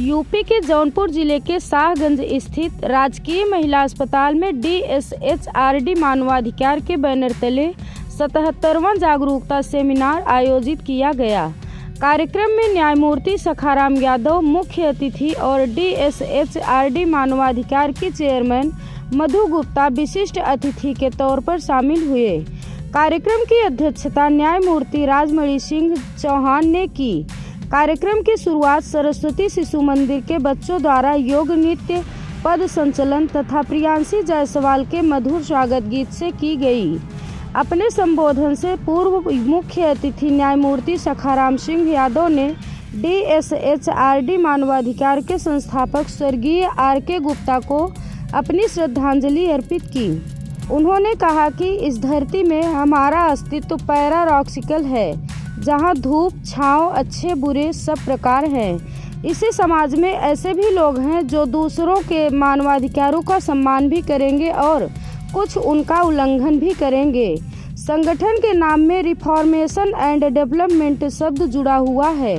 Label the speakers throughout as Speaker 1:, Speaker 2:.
Speaker 1: UP के जौनपुर जिले के शाहगंज स्थित राजकीय महिला अस्पताल में DSHRD मानवाधिकार के बैनर तले 77वां जागरूकता सेमिनार आयोजित किया गया। कार्यक्रम में न्यायमूर्ति सखाराम यादव मुख्य अतिथि और DSHRD मानवाधिकार की चेयरमैन मधु गुप्ता विशिष्ट अतिथि के तौर पर शामिल हुए। कार्यक्रम की अध्यक्षता न्यायमूर्ति राजमणि सिंह चौहान ने की। कार्यक्रम की शुरुआत सरस्वती शिशु मंदिर के बच्चों द्वारा योग नृत्य, पद संचलन तथा प्रियांशी जायसवाल के मधुर स्वागत गीत से की गई। अपने संबोधन से पूर्व मुख्य अतिथि न्यायमूर्ति सखाराम सिंह यादव ने DSHRD मानवाधिकार के संस्थापक स्वर्गीय RK गुप्ता को अपनी श्रद्धांजलि अर्पित की। उन्होंने कहा कि इस धरती में हमारा अस्तित्व पैराडॉक्सिकल है, जहां धूप छांव अच्छे बुरे सब प्रकार हैं। इसी समाज में ऐसे भी लोग हैं जो दूसरों के मानवाधिकारों का सम्मान भी करेंगे और कुछ उनका उल्लंघन भी करेंगे। संगठन के नाम में रिफॉर्मेशन एंड डेवलपमेंट शब्द जुड़ा हुआ है।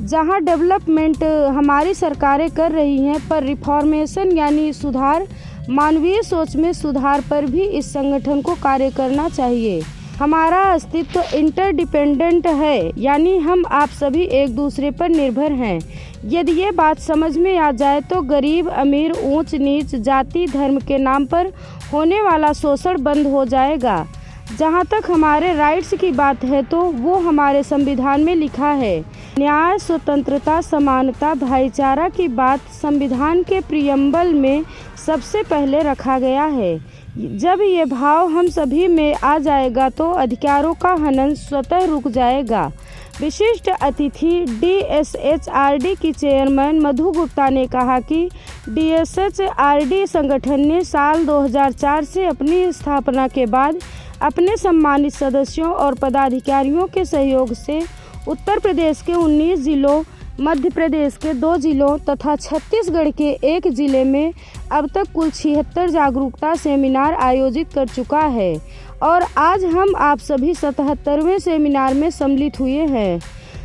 Speaker 1: जहां डेवलपमेंट हमारी सरकारें कर रही हैं, पर रिफॉर्मेशन यानी सुधार, मानवीय सोच में सुधार पर भी इस संगठन को कार्य करना चाहिए। हमारा अस्तित्व इंटरडिपेंडेंट है, यानी हम आप सभी एक दूसरे पर निर्भर हैं। यदि ये बात समझ में आ जाए तो गरीब अमीर, ऊंच नीच, जाति धर्म के नाम पर होने वाला शोषण बंद हो जाएगा। जहां तक हमारे राइट्स की बात है तो वो हमारे संविधान में लिखा है। न्याय, स्वतंत्रता, समानता, भाईचारा की बात संविधान के प्रियम्बल में सबसे पहले रखा गया है। जब ये भाव हम सभी में आ जाएगा तो अधिकारों का हनन स्वतः रुक जाएगा। विशिष्ट अतिथि DSHRD की चेयरमैन मधु गुप्ता ने कहा कि DSHRD संगठन ने साल 2004 से अपनी स्थापना के बाद अपने सम्मानित सदस्यों और पदाधिकारियों के सहयोग से उत्तर प्रदेश के 19 जिलों, मध्य प्रदेश के 2 जिलों तथा छत्तीसगढ़ के 1 जिले में अब तक कुल 76 जागरूकता सेमिनार आयोजित कर चुका है और आज हम आप सभी 77वें सेमिनार में सम्मिलित हुए हैं।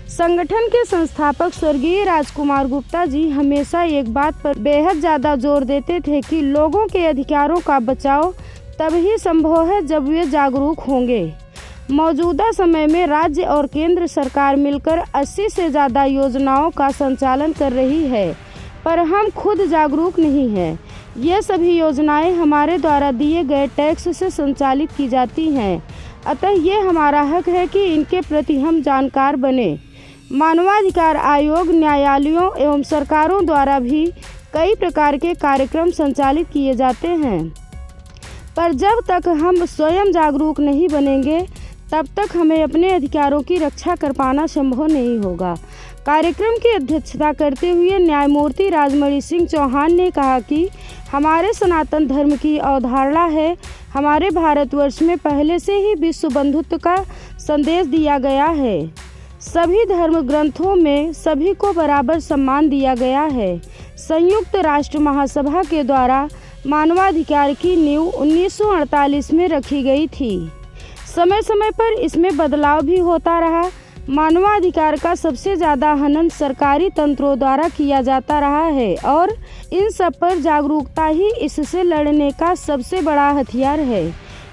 Speaker 1: संगठन के संस्थापक स्वर्गीय राजकुमार गुप्ता जी हमेशा एक बात पर बेहद ज़्यादा जोर देते थे कि लोगों के अधिकारों का बचाव तभी संभव है जब वे जागरूक होंगे। मौजूदा समय में राज्य और केंद्र सरकार मिलकर 80 से ज़्यादा योजनाओं का संचालन कर रही है, पर हम खुद जागरूक नहीं हैं। ये सभी योजनाएं हमारे द्वारा दिए गए टैक्स से संचालित की जाती हैं, अतः ये हमारा हक है कि इनके प्रति हम जानकार बने। मानवाधिकार आयोग, न्यायालयों एवं सरकारों द्वारा भी कई प्रकार के कार्यक्रम संचालित किए जाते हैं, पर जब तक हम स्वयं जागरूक नहीं बनेंगे तब तक हमें अपने अधिकारों की रक्षा कर पाना संभव नहीं होगा। कार्यक्रम की अध्यक्षता करते हुए न्यायमूर्ति राजमणि सिंह चौहान ने कहा कि हमारे सनातन धर्म की अवधारणा है। हमारे भारतवर्ष में पहले से ही विश्व बंधुत्व का संदेश दिया गया है। सभी धर्म ग्रंथों में सभी को बराबर सम्मान दिया गया है। संयुक्त राष्ट्र महासभा के द्वारा मानवाधिकार की नींव 1948 में रखी गई थी। समय समय पर इसमें बदलाव भी होता रहा। मानवाधिकार का सबसे ज़्यादा हनन सरकारी तंत्रों द्वारा किया जाता रहा है और इन सब पर जागरूकता ही इससे लड़ने का सबसे बड़ा हथियार है।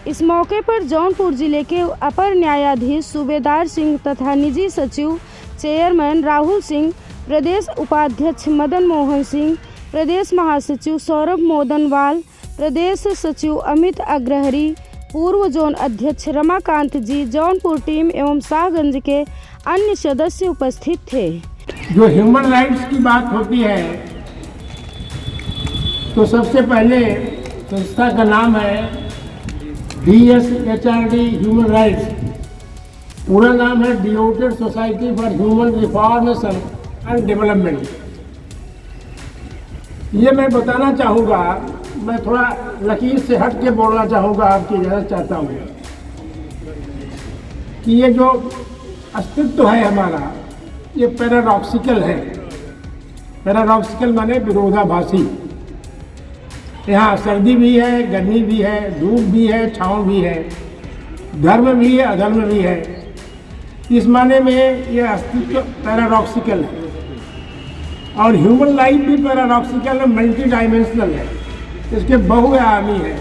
Speaker 1: इस मौके पर जौनपुर जिले के अपर न्यायाधीश सूबेदार सिंह तथा निजी सचिव चेयरमैन राहुल सिंह, प्रदेश उपाध्यक्ष मदन मोहन सिंह, प्रदेश महासचिव सौरभ मोदनवाल, प्रदेश सचिव अमित अग्रहरी, पूर्व जोन अध्यक्ष रमाकांत जी, जौनपुर टीम एवं शाहगंज के अन्य सदस्य उपस्थित थे।
Speaker 2: जो ह्यूमन राइट्स की बात होती है तो सबसे पहले संस्था का नाम है DSHRD ह्यूमन राइट्स। पूरा नाम है devoted society for human reformation and development. ये मैं बताना चाहूँगा, मैं थोड़ा लकीर से हट के बोलना चाहूँगा, आपकी इजाज़त चाहता हूँ कि ये जो अस्तित्व है हमारा, ये पैराडॉक्सिकल है। पैराडॉक्सिकल माने विरोधाभासी। यहाँ सर्दी भी है, गर्मी भी है, धूप भी है, छाँव भी है, धर्म भी है, अधर्म भी है। इस माने में ये अस्तित्व पैराडॉक्सिकल है। और ह्यूमन लाइफ भी पैराडॉक्सिकल और मल्टी डायमेंशनल है, इसके बहुआयामी है।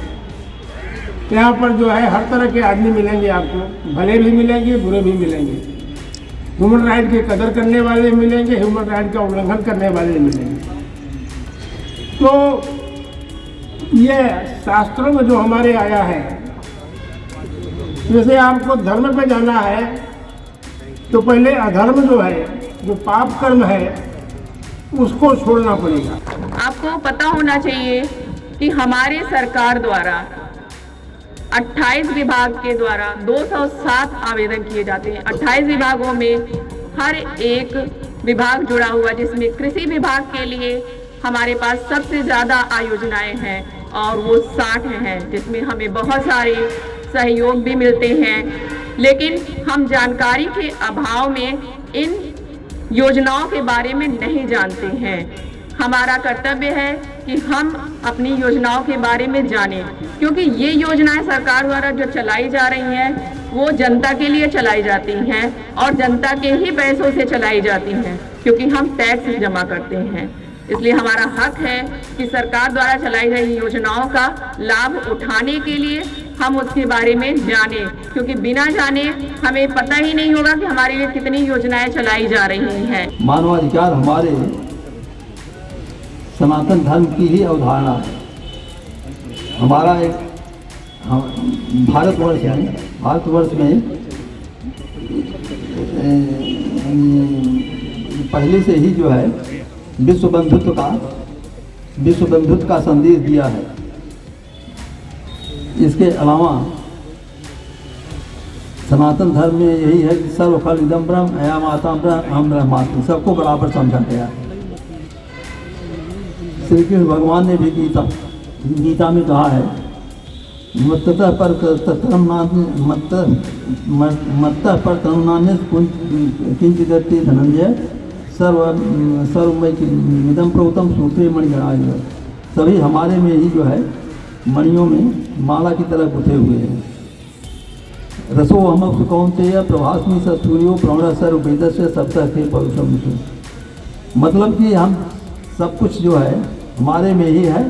Speaker 2: यहाँ पर जो है हर तरह के आदमी मिलेंगे आपको, भले भी मिलेंगे, बुरे भी मिलेंगे। ह्यूमन राइट की कदर करने वाले मिलेंगे, ह्यूमन राइट का उल्लंघन करने वाले मिलेंगे। तो ये शास्त्रों में जो हमारे आया है, जैसे आपको धर्म पे जाना है तो पहले अधर्म जो है, जो पाप कर्म है, उसको छोड़ना पड़ेगा।
Speaker 3: आपको पता होना चाहिए कि हमारे सरकार द्वारा 28 विभाग के द्वारा 207 आवेदन किए जाते हैं। 28 विभागों में हर एक विभाग जुड़ा हुआ, जिसमें कृषि विभाग के लिए हमारे पास सबसे ज़्यादा आयोजनाएं हैं और वो 60 हैं, जिसमें हमें बहुत सारे सहयोग भी मिलते हैं। लेकिन हम जानकारी के अभाव में इन योजनाओं के बारे में नहीं जानते हैं। हमारा कर्तव्य है कि हम अपनी योजनाओं के बारे में जानें, क्योंकि ये योजनाएं सरकार द्वारा जो चलाई जा रही हैं वो जनता के लिए चलाई जाती हैं और जनता के ही पैसों से चलाई जाती हैं, क्योंकि हम टैक्स जमा करते हैं। इसलिए हमारा हक है कि सरकार द्वारा चलाई गई योजनाओं का लाभ उठाने के लिए हम उसके बारे में जानें, क्योंकि बिना जाने हमें पता ही नहीं होगा कि हमारे लिए कितनी योजनाएं चलाई जा रही हैं।
Speaker 4: मानवाधिकार हमारे सनातन धर्म की ही अवधारणा है। हमारा एक भारतवर्ष है, भारतवर्ष में पहले से ही जो है विश्व बंधुत्व का संदेश दिया है। इसके अलावा सनातन धर्म में यही है कि सर्व खल इदम ब्रह्म अयम आत्मा ब्रह्म अहम ब्रह्मास्मि, सबको बराबर समझा गया है। श्री कृष्ण भगवान ने भी गीता में कहा है, मत्तः पर तरुणान्य किंचिदत्ति धनंजय सर्वमय मिदम प्रोतम सूत्रे मणिगणाय। सभी हमारे में ही जो है मणियों में माला की तरह गुथे हुए हैं। रसो हम कौन्तेय प्रभास्मि सूर्यो प्रवण सर्ववेद से सप्तह के परुषम। मतलब कि हम सब कुछ जो है हमारे में ही है